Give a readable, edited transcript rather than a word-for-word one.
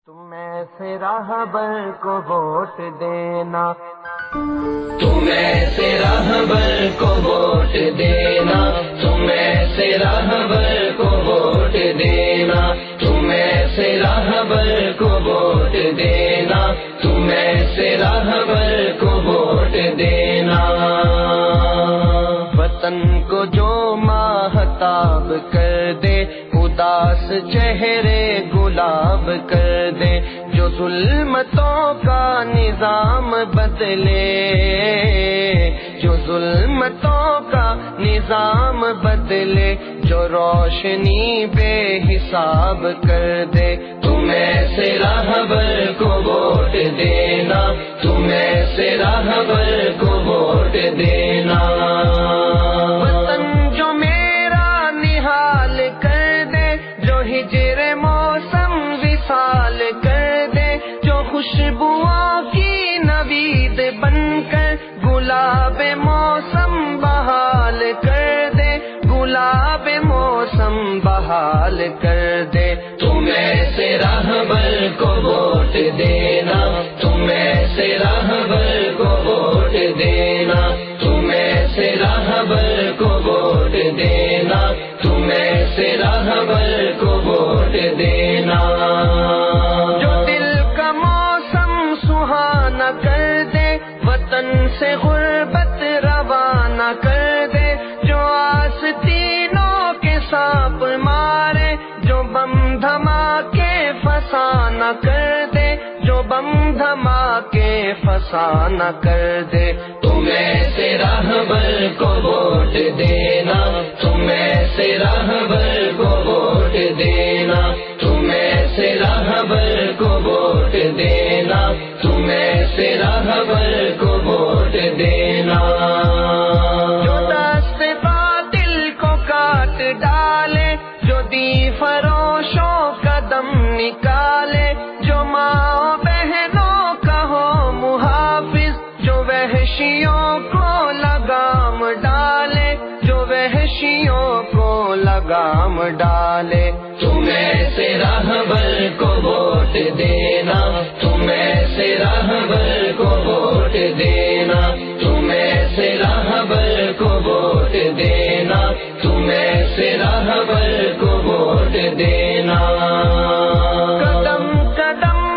تم ایسے راہبر کو ووٹ دینا، تم ایسے راہبر کو ووٹ دینا، تم ایسے راہبر کو ووٹ دینا، تم ایسے راہبر کو ووٹ دینا، تم ایسے راہبر کو ووٹ دینا۔ وطن کو جو ماہتاب کر دے، اداس چہرے گلاب کر دے، جو ظلمتوں کا نظام بدلے، جو ظلمتوں کا نظام بدلے، جو روشنی بے حساب کر دے، تم ایسے راہبر کو ووٹ دینا، تم ایسے راہبر کو ووٹ دینا۔ وطن جو میرا نحال کر دے، جو ہجر موسم وصال کر دے، جو خوشبوؤں کی نوید بن کر گلاب موسم بحال کر دے، گلاب موسم بحال کر دے، تم ایسے راہبر کو ووٹ دینا، تم ایسے راہبر کو ووٹ دینا، تم ایسے راہبر کو ووٹ دینا، تم ایسے راہبر کو ووٹ دینا۔ جو دل کا موسم سہانا کر دے، وطن سے غربت روانہ کر دے، جو آستینوں کے سانپ مارے، جو بم دھماکے فسانہ کر دے، جو بم دھماکے فسانہ کر دے، تم ایسے راہبر کو ووٹ دینا، تم ایسے راہبر کو ووٹ دینا، تم ایسے راہبر کو ووٹ دینا، تم ایسے راہبر کو ووٹ دینا۔ جو دست باطل کو کاٹ ڈالے، جو دی فروشوں کا دم نکالے، جو ماں بہنوں کا ہو محافظ، جو وحشیوں کو لگام ڈالے، جو وحشیوں کو لگام ڈالے، تم ایسے راہبر کو ووٹ دینا، تم ایسے راہبر کو ووٹ دینا۔